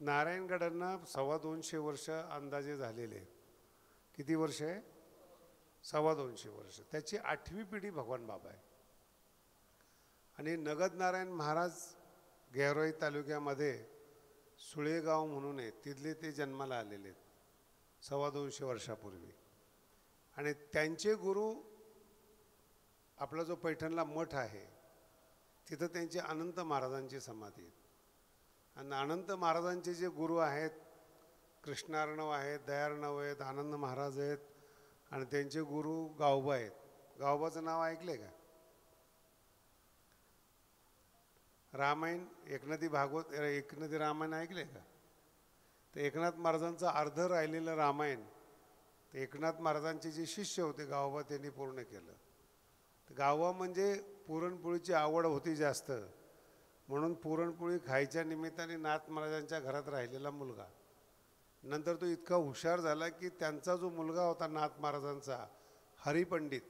नारायणगडांना 250 वर्ष अंदाजे झालेले आहेत. किती वर्ष आहे? 250 वर्ष. त्याची 8वी पिढी भगवान बाबा आहे. आणि नगद नारायण महाराज गेवराई तालुक्यामध्ये सुळेगाव म्हणून आहे, तिथले ते जन्माला आलेले आहेत 250 वर्षापूर्वी. आणि त्यांचे गुरु, आपला जो पैठणला मठ आहे तिथं त्यांचे अनंत महाराजांची समाधी आहे. आणि अनंत महाराजांचे जे गुरु आहेत, कृष्णार्णव आहेत, दयार्णव आहेत, आनंद महाराज आहेत, आणि त्यांचे गुरु गावबा आहेत. गावबाचं नाव ऐकले का? रामायण, एकनाथी भागवत, एकनाथी रामायण ऐकले का? तर एकनाथ महाराजांचं अर्ध राहिलेलं रामायण ते एकनाथ महाराजांचे जे शिष्य होते गावबा त्यांनी पूर्ण केलं. तर गावबा म्हणजे पुरणपोळीची आवड होती जास्त, म्हणून पुरणपोळी खायच्या निमित्ताने नाथ महाराजांच्या घरात राहिलेला मुलगा. नंतर तो इतका हुशार झाला की त्यांचा जो मुलगा होता नाथ महाराजांचा हरिपंडित,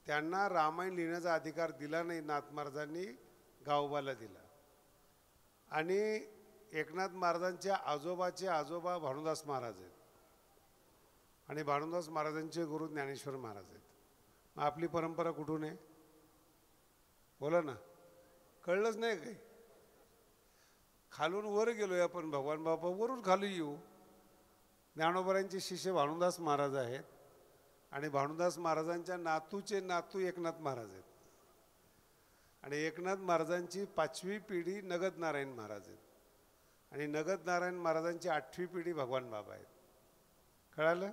त्यांना रामायण लिहिण्याचा अधिकार दिला नाही, नाथ महाराजांनी गावबाला दिला. आणि एकनाथ महाराजांच्या आजोबाचे आजोबा भानुदास महाराज आहेत आणि भानुदास महाराजांचे गुरु ज्ञानेश्वर महाराज आहेत. मग आपली परंपरा कुठून आहे? बोला ना, कळलंच नाही काही? खालून वर गेलोय आपण, भगवान बाबा वरून खाली येऊ. ज्ञानोबरांचे शिष्य भानुदास महाराज आहेत आणि भानुदास महाराजांच्या नातूचे नातू एकनाथ महाराज आहेत. आणि एकनाथ महाराजांची 5वी पिढी नगद नारायण महाराज आहेत आणि नगद नारायण महाराजांची 8वी पिढी भगवान बाबा आहेत. कळालं?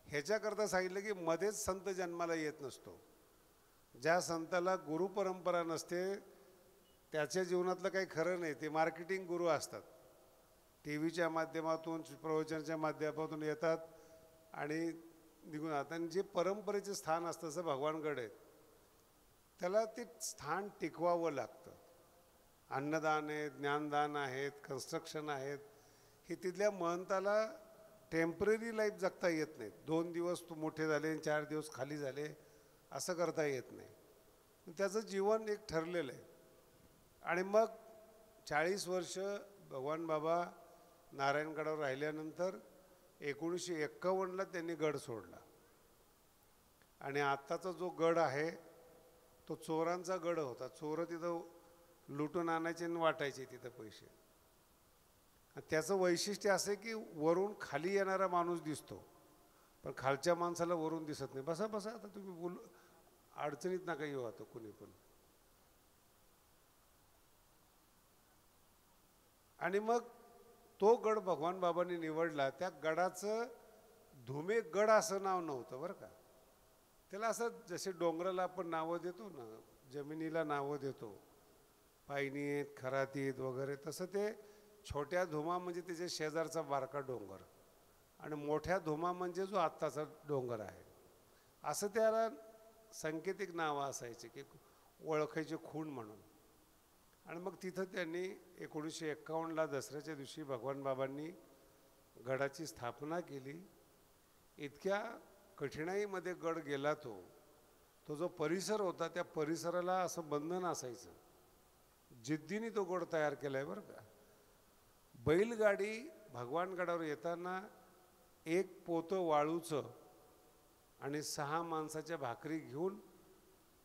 ह्याच्याकरता सांगितलं की मध्येच संत जन्माला येत नसतो. ज्या संताला गुरुपरंपरा नसते त्याच्या जीवनातलं काही खरं नाही. ते मार्केटिंग गुरु असतात, टी व्हीच्या माध्यमातून, प्रवचनाच्या माध्यमातून येतात आणि निघून जातात. आणि जे परंपरेचे स्थान असतं, जसं भगवानगड आहेत, त्याला ते स्थान टिकवावं लागतं. अन्नदान आहेत, ज्ञानदान आहेत, कन्स्ट्रक्शन आहेत. हे तिथल्या महंताला टेम्पररी लाईफ जगता येत नाही. 2 दिवस तू मोठे झाले, 4 दिवस खाली झाले, असं करता येत नाही. त्याचं जीवन एक ठरलेलं आहे. आणि मग 40 वर्ष भगवान बाबा नारायणगडावर राहिल्यानंतर 1951ला त्यांनी गड सोडला. आणि आत्ताचा जो गड आहे तो चोरांचा गड होता. चोरं तिथं लुटून आणायचे आणि वाटायचे तिथं पैसे. त्याचं वैशिष्ट्य असं की वरून खाली येणारा माणूस दिसतो, पण खालच्या माणसाला वरून दिसत नाही. बसा बसा, आता तुम्ही बोल, अडचणीत नका येऊ आता कुणी पण. आणि मग तो गड भगवान बाबांनी निवडला. त्या गडाचं धुमे गड असं नाव नव्हतं बरं का. त्याला असं जसे डोंगराला आपण नावं देतो ना, जमिनीला नावं देतो, पायनीत, खरातीत वगैरे, तसं ते छोट्या धुमा म्हणजे त्याच्या शेजारचा बारका डोंगर आणि मोठ्या धुमा म्हणजे जो आत्ताचा डोंगर आहे, असं त्याला सांकेतिक नावं असायचे की ओळखायचे खूण म्हणून. आणि मग तिथं त्यांनी 1951ला दसऱ्याच्या दिवशी भगवान बाबांनी गडाची स्थापना केली. इतक्या कठीणाईमध्ये गड गेला तो जो परिसर होता त्या परिसराला असं बंधन असायचं. जिद्दीने तो गड तयार केला आहे बरं का. बैलगाडी भगवानगडावर येताना 1 पोतं वाळूचं आणि 6 माणसाच्या भाकरी घेऊन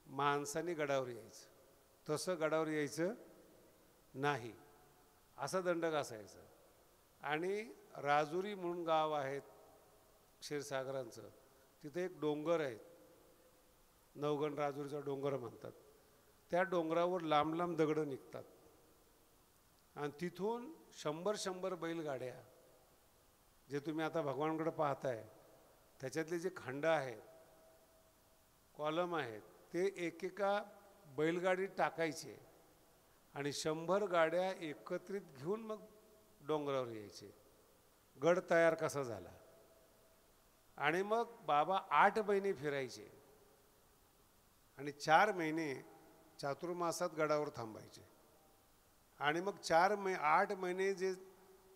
माणसाने गडावर यायचं. तसं गडावर यायचं नाही, असा दंडक असायचा. आणि राजुरी म्हणून गाव आहेत क्षीरसागरांचं, तिथे एक डोंगर आहे, नवगण राजुरीचा डोंगर म्हणतात. त्या डोंगरावर लांब लांब दगडं निघतात आणि तिथून 100 बैलगाड्या, जे तुम्ही आता भगवानगड पाहताय त्याच्यातले जे खंड आहेत, कॉलम आहेत, ते एकेका बैलगाडीत टाकायचे आणि 100 गाड्या एकत्रित घेऊन मग डोंगरावर यायचे. गड तयार कसा झाला. आणि मग बाबा 8 महिने फिरायचे आणि 4 महिने चातुर्मासात गडावर थांबायचे. आणि मग 8 महिने जे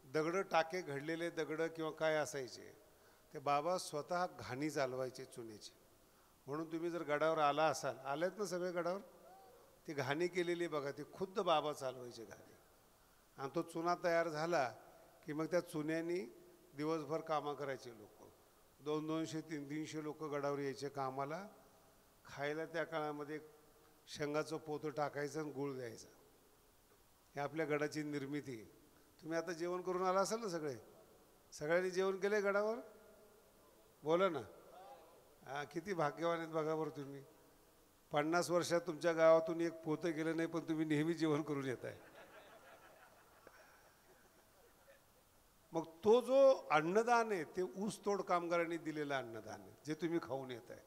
दगडं टाके घडलेले दगडं किंवा काय असायचे ते बाबा स्वतः घाणी चालवायचे चुन्याची. म्हणून तुम्ही जर गडावर आला असाल, आलेत ना सगळे गडावर, ती घाणी केलेली बघा, ती खुद्द बाबा चालवायचे घाणी. आणि तो चुना तयार झाला की मग त्या चुन्यानी दिवसभर कामं करायचे लोक. 200-200 300 लोक गडावर यायचे कामाला. खायला त्या काळामध्ये शेंगाचं पोतं टाकायचं आणि गूळ द्यायचा. हे आपल्या गडाची निर्मिती. तुम्ही आता जेवण करून आला असाल ना सगळे? सगळ्यांनी जेवण केले गडावर? बोला ना. किती भाग्यवान आहेत बघा बरं तुम्ही. 50 वर्षात तुमच्या गावातून एक पोतं गेलं नाही, पण तुम्ही नेहमी जेवण करून येत आहे. मग तो जो अन्नदान आहे ते ऊसतोड कामगारांनी दिलेलं अन्नदान आहे, जे तुम्ही खाऊन येत आहे.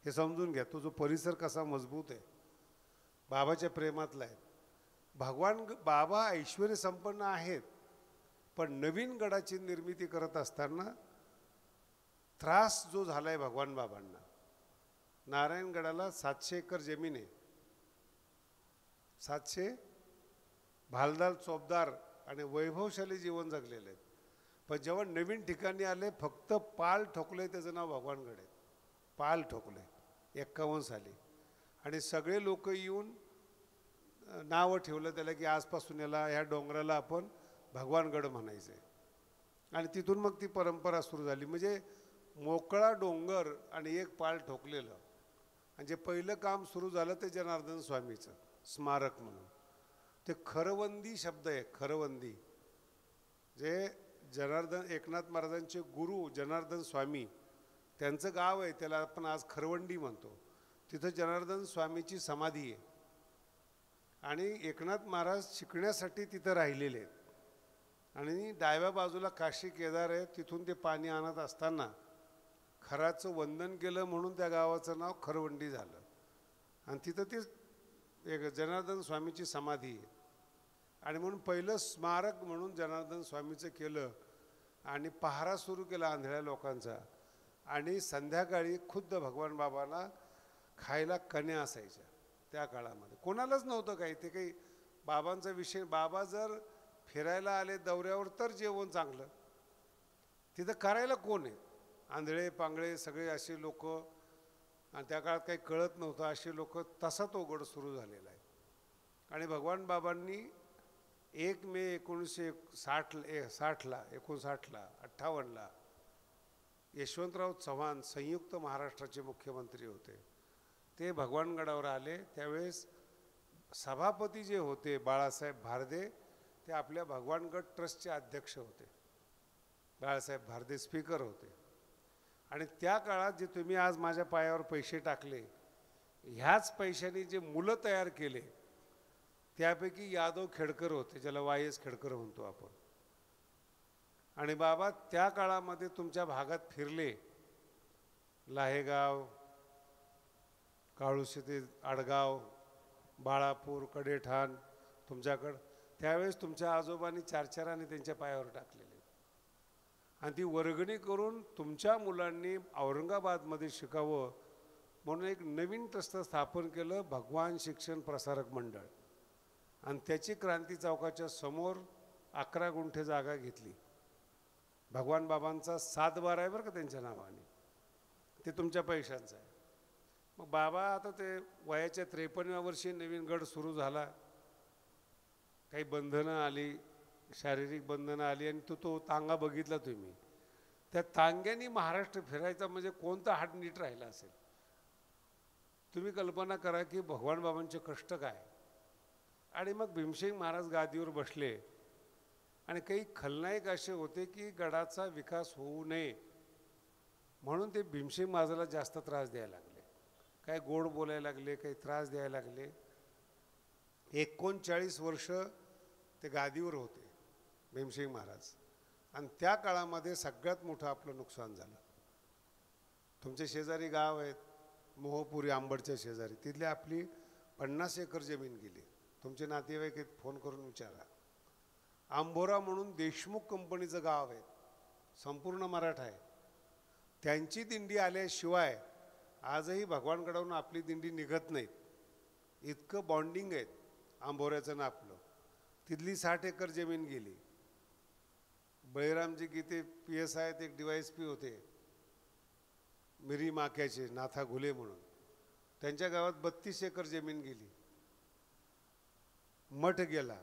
हे समजून घ्या. तो जो परिसर कसा मजबूत आहे, बाबाच्या प्रेमातला आहे. भगवान बाबा ऐश्वर्य संपन्न आहेत, पण नवीन गडाची निर्मिती करत असताना त्रास जो झालाय भगवान बाबांना. नारायणगडाला 700 एकर जमीन आहे. 700 भालदार चोपदार आणि वैभवशाली जीवन जगलेले आहेत. पण जेव्हा नवीन ठिकाणी आले, फक्त पाल ठोकले, त्याचं नाव भगवानगड आहे. पाल ठोकले 51 साली. आणि सगळे लोक येऊन नावं ठेवलं त्याला की आजपासून याला ह्या डोंगराला आपण भगवानगड म्हणायचे. आणि तिथून मग ती परंपरा सुरू झाली. म्हणजे मोकळा डोंगर आणि एक पाल ठोकलेलं. आणि जे पहिलं काम सुरू झालं ते जनार्दन स्वामीचं स्मारक म्हणून. ते खरवंदी शब्द आहे. खरवंदी जे जनार्दन एकनाथ महाराजांचे गुरु जनार्दन स्वामी त्यांचं गाव आहे, त्याला आपण आज खरवंडी म्हणतो. तिथं जनार्दन स्वामीची समाधी आहे. आणि एकनाथ महाराज शिकण्यासाठी तिथं राहिलेले आहेत. आणि डाव्या बाजूला काशी केदार आहे. तिथून ते पाणी आणत असताना खराचं वंदन केलं म्हणून त्या गावाचं नाव खरवंडी झालं. आणि तिथं ते एक जनार्दन स्वामीची समाधी आहे. आणि म्हणून पहिलं स्मारक म्हणून जनार्दन स्वामीचं केलं. आणि पहारा सुरू केला आंधळ्या लोकांचा. आणि संध्याकाळी खुद्द भगवान बाबाला खायला कण्या असायच्या. त्या काळामध्ये कोणालाच नव्हतं काही. ते काही बाबांचा विषय. बाबा जर फिरायला आले दौऱ्यावर तर जेवण चांगलं. तिथं करायला कोण आहे? आंधळे पांगळे सगळे असे लोक. आणि त्या काळात काही कळत नव्हतं असे लोक. तसा तो गड सुरू झालेला आहे. आणि भगवान बाबांनी 1 मे 1959ला 58ला यशवंतराव चव्हाण संयुक्त महाराष्ट्राचे मुख्यमंत्री होते. ते भगवानगडावर आले. त्यावेळेस सभापती जे होते बाळासाहेब भारदे, ते आपल्या भगवानगड ट्रस्टचे अध्यक्ष होते. बाळासाहेब भारदे स्पीकर होते. आणि त्या काळात जे तुम्ही आज माझ्या पायावर पैसे टाकले, ह्याच पैशांनी जे मुलं तयार केले, त्यापैकी यादव खेडकर होते, ज्याला वाय.एस. खेडकर म्हणतो आपण. आणि बाबा त्या काळामध्ये तुमच्या भागात फिरले. लाहेगाव, काळुशी, आडगाव, बाळापूर, कडेठाण तुमच्याकडं. त्यावेळेस तुमच्या आजोबांनी 4 आणि त्यांच्या पायावर टाकलेले. आणि ती वर्गणी करून तुमच्या मुलांनी औरंगाबादमध्ये शिकावं म्हणून एक नवीन ट्रस्ट स्थापन केलं, भगवान शिक्षण प्रसारक मंडळ. आणि त्याची क्रांती चौकाच्या समोर 11 गुंठे जागा घेतली. भगवान बाबांचा 7 आहे बरं का त्यांच्या नावाने. ते तुमच्या पैशांचं आहे. मग बाबा आता ते वयाच्या 53व्या वर्षी नवीन गड सुरू झाला. काही बंधनं आली, शारीरिक बंधनं आली. आणि तो तांगा बघितला तुम्ही. त्या तांग्यानी महाराष्ट्र फिरायचा म्हणजे कोणता हात नीट राहिला असेल? तुम्ही कल्पना करा की भगवान बाबांचे कष्ट काय. आणि मग भीमसेन महाराज गादीवर बसले. आणि काही खलनायक असे होते की गडाचा विकास होऊ नये म्हणून ते भीमसेन महाराजाला जास्त त्रास द्यायला लागले. काही गोड बोलायला लागले, काही त्रास द्यायला लागले. 39 वर्ष ते गादीवर होते भीमसेन महाराज. आणि त्या काळामध्ये सगळ्यात मोठं आपलं नुकसान झालं. तुमचे शेजारी गाव आहेत मोहपुरी, आंबडच्या शेजारी, तिथली आपली 50 एकर जमीन गेली. तुमचे नातेवाईक आहेत, फोन करून विचारा. आंबोरा म्हणून देशमुख कंपनीचं गाव आहे, संपूर्ण मराठा आहे. त्यांची दिंडी आल्याशिवाय आजही भगवानगडावरून आपली दिंडी निघत नाहीत. इतकं बॉन्डिंग आहेत आंबोऱ्याचं ना आपलं. तिथली 60 एकर जमीन गेली. बळीरामजी गीते PS आहेत, एक DYSP होते मिरी माक्याचे, नाथा घुले म्हणून. त्यांच्या गावात 32 एकर जमीन गेली. मठ गेला.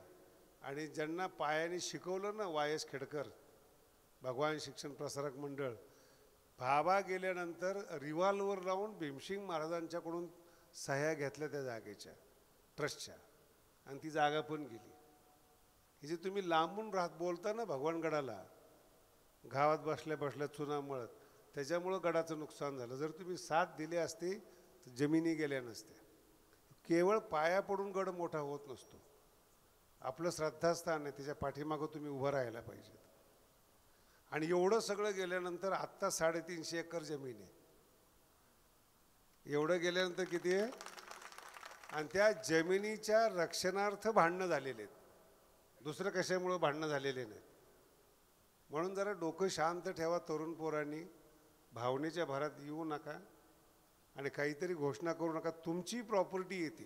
आणि ज्यांना पायाने शिकवलं ना वायस खेडकर, भगवान शिक्षण प्रसारक मंडळ, भाबा गेल्यानंतर रिव्हॉल्वर लावून भीमसिंग महाराजांच्याकडून सह्या घेतल्या त्या जागेच्या ट्रस्टच्या, आणि ती जागा पण गेली. ही जे तुम्ही लांबून राहत बोलता ना भगवानगडाला, गावात बसल्या बसल्या चुना मळत, त्याच्यामुळं गडाचं नुकसान झालं. जर तुम्ही साथ दिली असती तर जमिनी गेल्या नसत्या. केवळ पाया पडून गड मोठा होत नसतो. आपलं श्रद्धास्थान आहे, त्याच्या पाठीमागं तुम्ही उभं राहायला पाहिजे. आणि एवढं सगळं गेल्यानंतर आत्ता 350 एकर जमीन आहे. एवढं गेल्यानंतर किती आहे? आणि त्या जमिनीच्या रक्षणार्थ भांडणं झालेले आहेत, दुसरं कशामुळं भांडणं झालेले नाहीत. म्हणून जरा डोकं शांत ठेवा तरुण पोरांनी, भावनेच्या भरात येऊ नका आणि काहीतरी घोषणा करू नका. तुमची प्रॉपर्टी येते.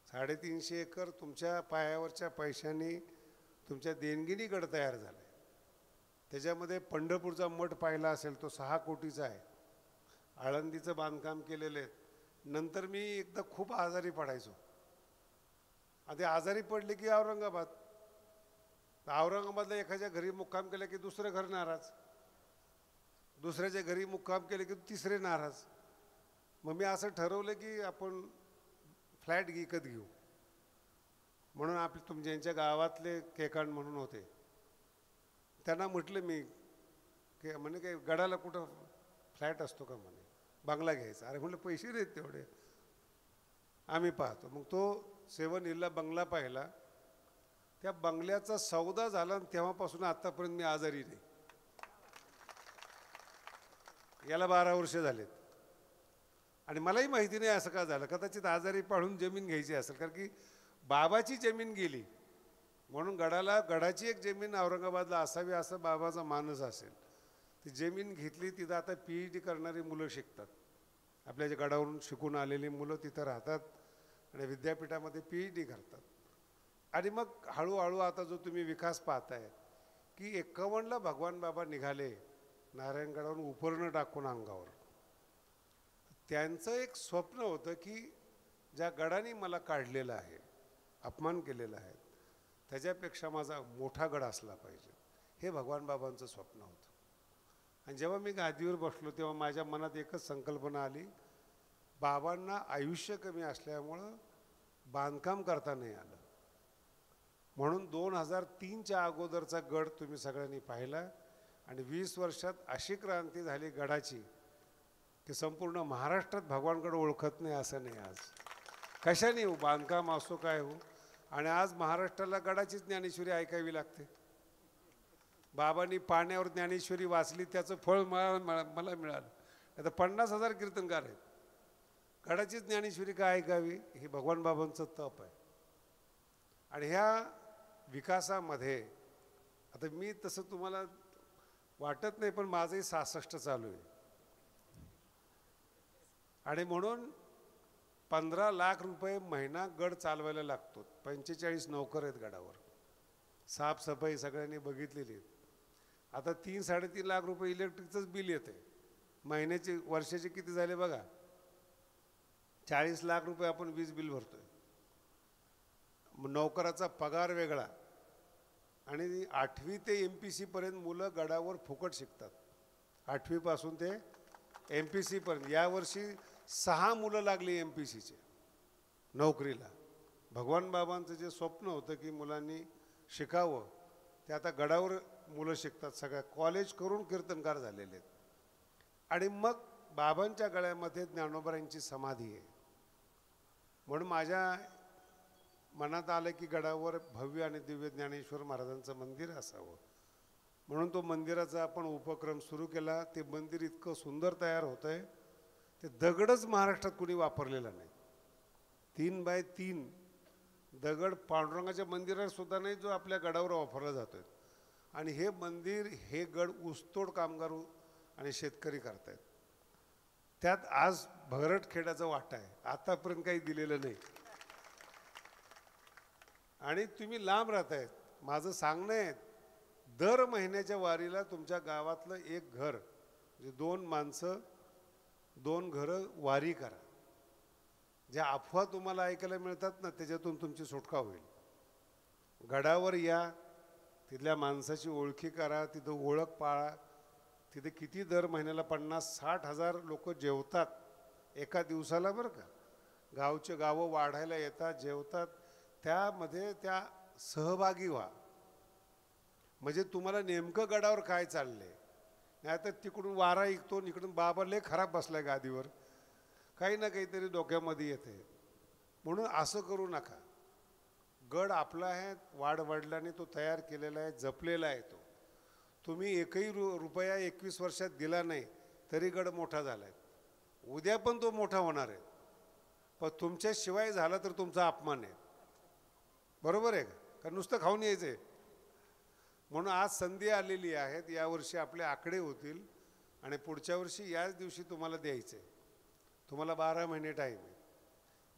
350 एकर तुमच्या पायावरच्या पैशाने, तुमच्या देणगीनी गड तयार झाला आहे. त्याच्यामध्ये पंढरपूरचा मठ पाहिला असेल, तो 6 कोटीचा आहे. आळंदीचं बांधकाम केलेलं आहे. नंतर मी एकदा खूप आजारी पडायचो. आधी आजारी पडले की औरंगाबादला एखाद्या घरी मुक्काम केला की दुसरं घर नाराज, दुसऱ्याच्या घरी मुक्काम केले की तिसरे नाराज. मग मी असं ठरवलं की आपण फ्लॅट विकत घेऊ. म्हणून ज्यांच्या गावातले केकांड म्हणून होते, त्यांना म्हटलं मी की म्हणे काय गडाला कुठं फ्लॅट असतो का म्हणे, बंगला घ्यायचा. अरे म्हटलं पैसे देत तेवढे, आम्ही पाहतो. मग तो 7 हिलला बंगला पाहिला. त्या बंगल्याचा सौदा झाला आणि तेव्हापासून आत्तापर्यंत मी आजारी नाही. याला 12 वर्ष झालेत. आणि मलाही माहिती नाही असं का झालं. कदाचित आजारी पाडून जमीन घ्यायची असेल, कारण की बाबाची जमीन गेली म्हणून गडाची एक जमीन औरंगाबादला असावी असं बाबाचा मानस असेल. ती जमीन घेतली. तिथं आता PhD करणारी मुलं शिकतात. आपल्या ज्या गडावरून शिकून आलेली मुलं तिथं राहतात आणि विद्यापीठामध्ये PhD करतात. आणि मग हळूहळू आता जो तुम्ही विकास पाहताय की 51ला भगवान बाबा निघाले नारायणगडावरून उपरणं टाकून अंगावर. त्यांचं एक स्वप्न होतं की ज्या गडाने मला काढलेलं आहे, अपमान केलेला आहे, त्याच्यापेक्षा माझा मोठा गड असला पाहिजे. हे भगवान बाबांचं स्वप्न होतं. आणि जेव्हा मी गादीवर बसलो तेव्हा माझ्या मनात एकच संकल्पना आली, बाबांना आयुष्य कमी असल्यामुळं बांधकाम करता नाही आलं. म्हणून 2003च्या अगोदरचा गड तुम्ही सगळ्यांनी पाहिला. आणि 20 वर्षात अशी क्रांती झाली गडाची की संपूर्ण महाराष्ट्रात भगवानगड ओळखत नाही असं नाही. आज कशाने हो, बांधकाम असो काय हो. आणि आज महाराष्ट्राला गडाचीच ज्ञानेश्वरी ऐकावी लागते. बाबांनी पाण्यावर ज्ञानेश्वरी वाचली, त्याचं फळ मला मिळालं. आता 50,000 कीर्तनकार आहेत. गडाचीच ज्ञानेश्वरी काय ऐकावी? हे भगवान बाबांचं तप आहे. आणि ह्या विकासामध्ये आता मी तसं तुम्हाला वाटत नाही, पण माझंही 66 चालू आहे. आणि म्हणून 15 लाख रुपये महिना गड चालवायला लागतो. 45 नोकर आहेत गडावर. साफसफाई सगळ्यांनी बघितलेली आहे. आता 3-3.5 लाख रुपये इलेक्ट्रिकचंच बिल येते महिन्याचे. वर्षाचे किती झाले बघा, 40 लाख रुपये आपण वीज बिल भरतोय. नोकराचा पगार वेगळा. आणि 8वी ते MPC पर्यंत मुलं गडावर फुकट शिकतात. 8वी पासून ते MPC पर्यंत. यावर्षी 6 मुलं लागली MPCचे नोकरीला. भगवान बाबांचं जे स्वप्न होतं की मुलांनी शिकावं, ते आता गडावर मुलं शिकतात. सगळ्या कॉलेज करून कीर्तनकार झालेले आहेत. आणि मग बाबांच्या गळ्यामध्ये ज्ञानोबांची समाधी आहे. म्हणून माझ्या मनात आलं की गडावर भव्य आणि दिव्य ज्ञानेश्वर महाराजांचं मंदिर असावं. म्हणून तो मंदिराचा आपण उपक्रम सुरू केला. ते मंदिर इतकं सुंदर तयार होतं आहे. ते दगडच महाराष्ट्रात कुणी वापरलेला नाही. 3x3 दगड पांडुरंगाच्या मंदिरात सुद्धा नाही, जो आपल्या गडावर वापरला जातोय. आणि हे मंदिर, हे गड ऊसतोड कामगार आणि शेतकरी करतायत. त्यात आज भगरटखेड्याचा वाटा आहे. आतापर्यंत काही दिलेलं नाही. आणि तुम्ही लांब राहतायत. माझं सांगणं आहे, दर महिन्याच्या वारीला तुमच्या गावातलं एक घर, म्हणजे 2 माणसं 2 घरं वारी करा. ज्या अफवा तुम्हाला ऐकायला मिळतात ना, त्याच्यातून तुमची सुटका होईल. गडावर या, तिथल्या माणसाची ओळखी करा, तिथं ओळख पाळा. तिथे किती दर महिन्याला 50-60 हजार लोक जेवतात एका दिवसाला बरं का. गावचे गावं वाढायला येतात, जेवतात, त्यामध्ये त्या सहभागी व्हा. म्हणजे तुम्हाला नेमकं गडावर काय चाललंय. नाही तर तिकडून वारा ऐकतो, इकडून बाबा लय खराब बसलाय गादीवर, काही ना काहीतरी डोक्यामध्ये येते. म्हणून असं करू नका. गड आपला आहे, वाडवडिलांनी तो तयार केलेला आहे, जपलेला आहे. तो तुम्ही एकही रुपया 21 वर्षात दिला नाही तरी गड मोठा झाला आहे. उद्या पण तो मोठा होणार आहे. पण तुमच्याशिवाय झाला तर तुमचा अपमान आहे. बरोबर आहे का नुसतं खाऊन यायचं आहे. म्हणून आज संधी आलेली आहेत. यावर्षी आपले आकडे होतील आणि पुढच्या वर्षी याच दिवशी तुम्हाला द्यायचं आहे. तुम्हाला 12 महिने टाईम आहे.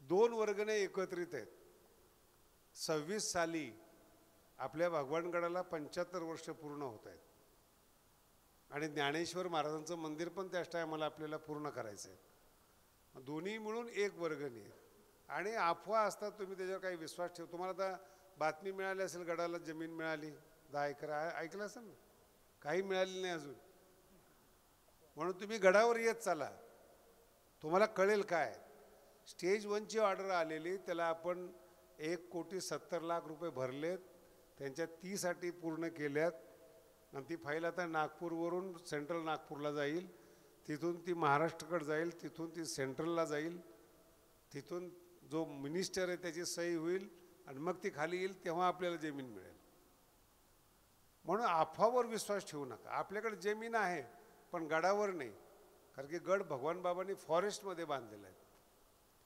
2 वर्गणे एकत्रित आहेत. 26 साली आपल्या भगवानगडाला 75 वर्ष पूर्ण होत आहेत आणि ज्ञानेश्वर महाराजांचं मंदिर पण त्याच टायमाला आपल्याला पूर्ण करायचं आहे. दोन्ही मिळून 1 वर्गणी आहे. आणि अफवा असतात, तुम्ही त्याच्यावर काही विश्वास ठेव. तुम्हाला आता बातमी मिळाली असेल गडाला जमीन मिळाली 10 एकर, ऐकलं असेल ना. काही मिळाली नाही अजून. म्हणून तुम्ही गडावर येत चाला, तुम्हाला कळेल काय. स्टेज 1ची ऑर्डर आलेली, त्याला आपण 1,70,00,000 रुपये भरलेत. त्यांच्या 30 अटी पूर्ण केल्यात आणि ती फाईल आता नागपूरवरून सेंट्रल नागपूरला जाईल, तिथून ती महाराष्ट्राकडे जाईल, तिथून ती सेंट्रलला जाईल, तिथून जो मिनिस्टर आहे त्याची सही होईल आणि मग ती खाली येईल, तेव्हा आपल्याला जमीन मिळेल. म्हणून अफवावर विश्वास ठेवू नका. आपल्याकडे जमीन आहे पण गडावर नाही. कारण की गड भगवान बाबांनी फॉरेस्टमध्ये बांधलेला आहे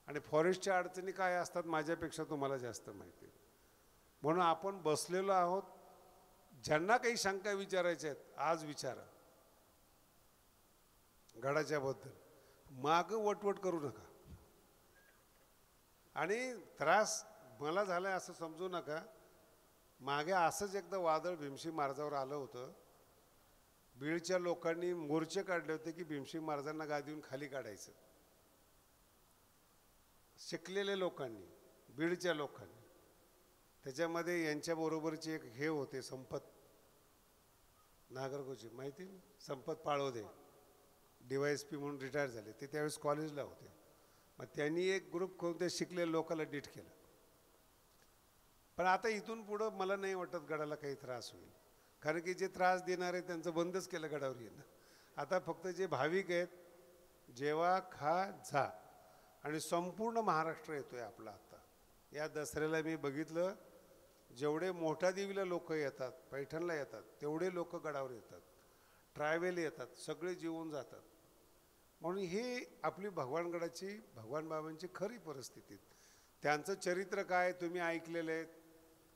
आणि फॉरेस्टच्या अडचणी काय असतात माझ्यापेक्षा तुम्हाला जास्त माहिती आहे. म्हणून आपण बसलेलो आहोत. ज्यांना काही शंका विचारायच्या आहेत आज विचारा गडाच्याबद्दल. मागं वटवट करू नका. आणि त्रास मला झालाय असं समजू नका. मागे असंच एकदा वादळ भीमसिंग महाराजावर आलं होतं. बीडच्या लोकांनी मोर्चे काढले होते की भीमसिंग महाराजांना गादीवरून खाली काढायचं. शिकलेले लोकांनी, बीडच्या लोकांनी. त्याच्यामध्ये यांच्याबरोबरचे एक हे होते संपत नागरगोचे, माहिती ना, संपत पाळोदे, DYSP म्हणून रिटायर झाले. ते त्यावेळेस कॉलेजला होते. मग त्यांनी एक ग्रुप करून ते शिकलेल्या लोकांना डीट केलं. पण आता इथून पुढं मला नाही वाटत गडाला काही त्रास होईल. कारण की जे त्रास देणार आहे त्यांचं बंदच केलं गडावर येणं. आता फक्त जे भाविक आहेत, जेव्हा खा जा. आणि संपूर्ण महाराष्ट्र येतोय आपला. आता या दसऱ्याला मी बघितलं, जेवढे मोठ्या देवीला लोक येतात, पैठणला येतात, तेवढे लोक गडावर येतात. ट्रॅव्हल येतात, सगळे जेवून जातात. म्हणून ही आपली भगवानगडाची, भगवान बाबांची खरी परिस्थिती. त्यांचं चरित्र काय तुम्ही ऐकलेलं आहे,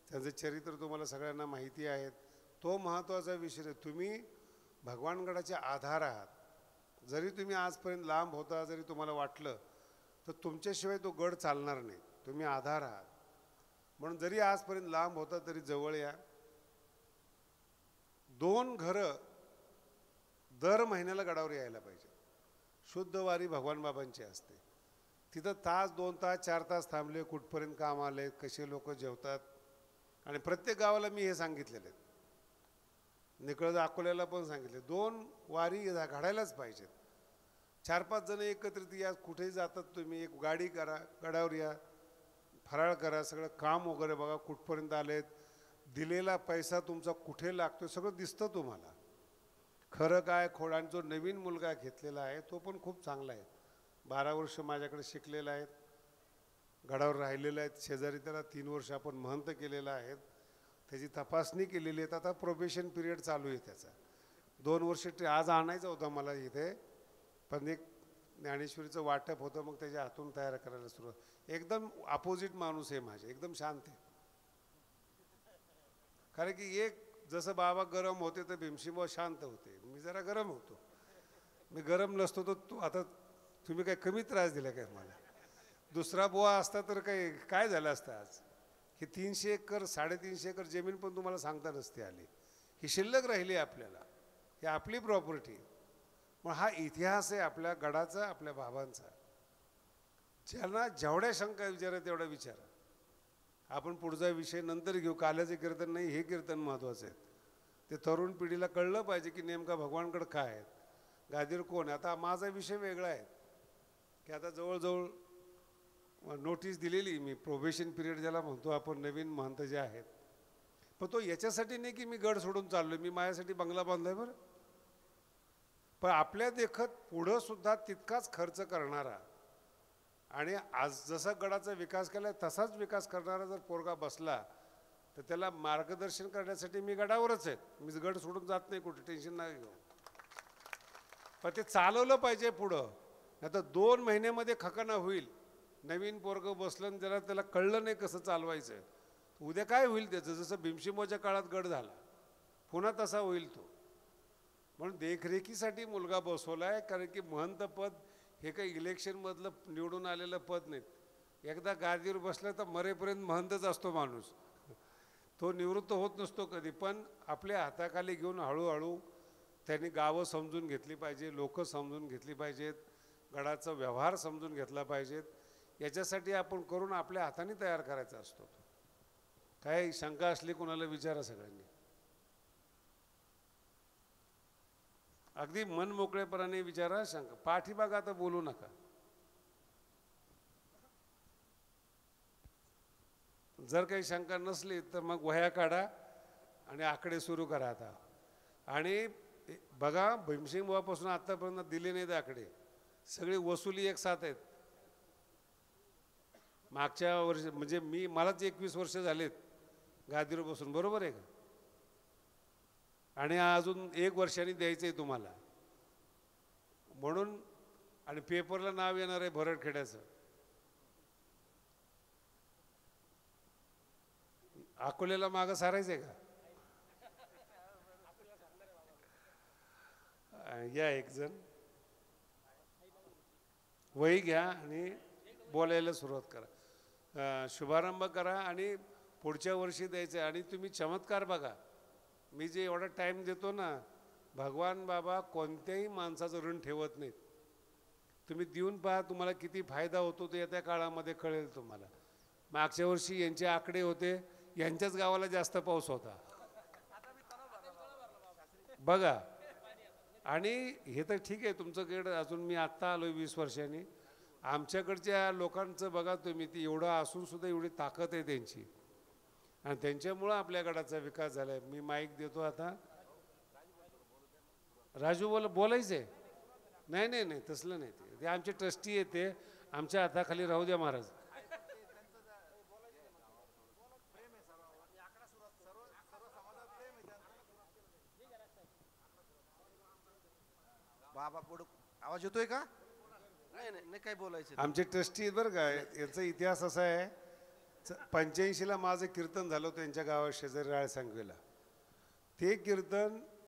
त्यांचं चरित्र तुम्हाला सगळ्यांना माहिती आहे. तो महत्त्वाचा विषय आहे. तुम्ही भगवानगडाचे आधार आहात. जरी तुम्ही आजपर्यंत लांब होता, जरी तुम्हाला वाटलं, तर तुमच्याशिवाय तो गड चालणार नाही. तुम्ही आधार आहात. म्हणून जरी आजपर्यंत लांब होता तरी जवळ या. 2 घरं दर महिन्याला गडावर यायला पाहिजे. शुद्ध वारी भगवान बाबांची असते. तिथं तास, 2 तास, 4 तास थांबले, कुठपर्यंत काम आले, कसे लोक जेवतात. आणि प्रत्येक गावाला मी हे सांगितलेले आहेत. निकळज अकोल्याला पण सांगितले, 2 वारी घडायलाच पाहिजेत. 4-5 जण एकत्रित या. कुठेही जातात तुम्ही, एक गाडी करा, गडावर या, फराळ करा, सगळं काम वगैरे बघा कुठपर्यंत आलेत, दिलेला पैसा तुमचा कुठे लागतो सगळं दिसतं तुम्हाला. खरं काय खोड. जो नवीन मुलगा घेतलेला आहे तो पण खूप चांगला आहे. 12 वर्ष माझ्याकडे शिकलेला आहे, गडावर राहिलेला आहे. शेजारी त्याला 3 वर्ष आपण महंत केलेला आहे. त्याची तपासणी केलेली आहे. आता प्रोबेशन पिरियड चालू आहे त्याचा. 2 वर्ष आज आणायचा होता मला इथे, पण एक ज्ञानेश्वरीचं वाटप होतं, मग त्याच्या हातून तयार करायला सुरुवात. एकदम अपोजिट माणूस आहे माझे, एकदम शांत आहे. कारण की एक जसं बाबा गरम होते तर भीमसिंह शांत होते. मी जरा गरम होतो. मी गरम नसतो तर तू आता तुम्ही काय कमी त्रास दिला काय मला. दुसरा बुवा असता तर काय झालं असतं आज. ही 300 एकर 350 एकर जमीन पण तुम्हाला सांगता नसते आली. ही शिल्लक राहिली आपल्याला. ही आपली प्रॉपर्टी. मग हा इतिहास आहे आपल्या गडाचा, आपल्या बाबांचा. ज्यांना जेवढ्या शंका विचारा तेवढ्या विचारा. आपण पुढचा विषय नंतर घेऊ. काल्याचे कीर्तन नाही, हे कीर्तन महत्त्वाचं आहे. ते तरुण पिढीला कळलं पाहिजे की नेमका भगवानकडे काय आहेत, गादीवर कोण आहे. आता माझा विषय वेगळा आहे की आता जवळजवळ नोटीस दिलेली मी, प्रोबेशन पिरियड ज्याला म्हणतो आपण, नवीन महंत जे आहेत. पण तो याच्यासाठी नाही की मी गड सोडून चाललो, मी माझ्यासाठी बंगला बांधलाय बरं. पण आपल्या देखत पुढं सुद्धा तितकाच खर्च करणारा आणि आज जसा गडाचा विकास केलाय तसाच विकास करणारा जर पोरगा बसला तर त्याला मार्गदर्शन करण्यासाठी मी गडावरच आहे. मी गड सोडून जात नाही कुठे, टेन्शन नाही घेऊ. पण ते चालवलं पाहिजे पुढं, नाही तर 2 महिन्यामध्ये खकाना होईल. नवीन पोरगं बसलं आणि त्याला कळलं नाही कसं चालवायचं, उद्या काय होईल त्याचं. जसं भीमशिमोच्या काळात गड झाला, पुन्हा तसा होईल तो. म्हणून देखरेखीसाठी मुलगा बसवला आहे. कारण की महंत पद हे काही इलेक्शनमधलं निवडून आलेलं पद नाहीत. एकदा गादीवर बसलं तर मरेपर्यंत महंतच असतो माणूस, तो निवृत्त होत नसतो कधी. पण आपल्या हाताखाली घेऊन हळूहळू त्यांनी गावं समजून घेतली पाहिजे, लोकं समजून घेतली पाहिजेत, गडाचा व्यवहार समजून घेतला पाहिजेत. याच्यासाठी आपण करून आपल्या हाताने तयार करायचा असतो. काही शंका असली कोणाला विचारा सगळ्यांनी, अगदी मन मोकळेपणाने विचारा. शंका पाठीमागं आता बोलू नका. जर काही शंका नसली तर मग वह्या काढा आणि आकडे सुरू करा आता. आणि बघा, भीमसिंग बुवापासून आतापर्यंत दिले नाहीत आकडे, सगळी वसुली एक साथ आहेत. मागच्या वर्षी म्हणजे मलाच 21 वर्ष झालेत गादीवर बसून, बरोबर आहे का. आणि अजून 1 वर्षांनी द्यायचं आहे तुम्हाला म्हणून. आणि पेपरला नाव येणार आहे भरडखेड्याचं. अकोल्याला मागं सारायचं आहे का. या एक जण वही घ्या आणि बोलायला सुरुवात करा, शुभारंभ करा आणि पुढच्या वर्षी द्यायचं आहे. आणि तुम्ही चमत्कार बघा, मी जे एवढा टाईम देतो ना, भगवान बाबा कोणत्याही माणसाचं ऋण ठेवत नाहीत. तुम्ही देऊन पहा, तुम्हाला किती फायदा होतो ते येत्या काळामध्ये कळेल तुम्हाला. मागच्या वर्षी यांचे आकडे होते, यांच्याच गावाला जास्त पाऊस होता बघा. आणि हे तर ठीक आहे तुमचं गड, अजून मी आत्ता आलो 20 वर्षांनी. आमच्याकडच्या लोकांचं बघा तुम्ही, ती एवढं असून सुद्धा एवढी ताकद आहे त्यांची, आणि त्यांच्यामुळं आपल्या गडाचा विकास झाला आहे. मी माईक देतो आता. राजू बोलायचं आहे. नाही नाही नाही, तसलं नाही. ते आमचे ट्रस्टी आहेत, ते आमच्या हाताखाली राहू द्या महाराज. बाबा पुढं आवाज येतोय का. नाही नाही नाही, काय बोलायचं. आमचे ट्रस्टी आहेत बरं का. याचा इतिहास असा आहे, 85ला माझं कीर्तन झालं होतं त्यांच्या गावात शेजारी राळसांगवीला. ते कीर्तन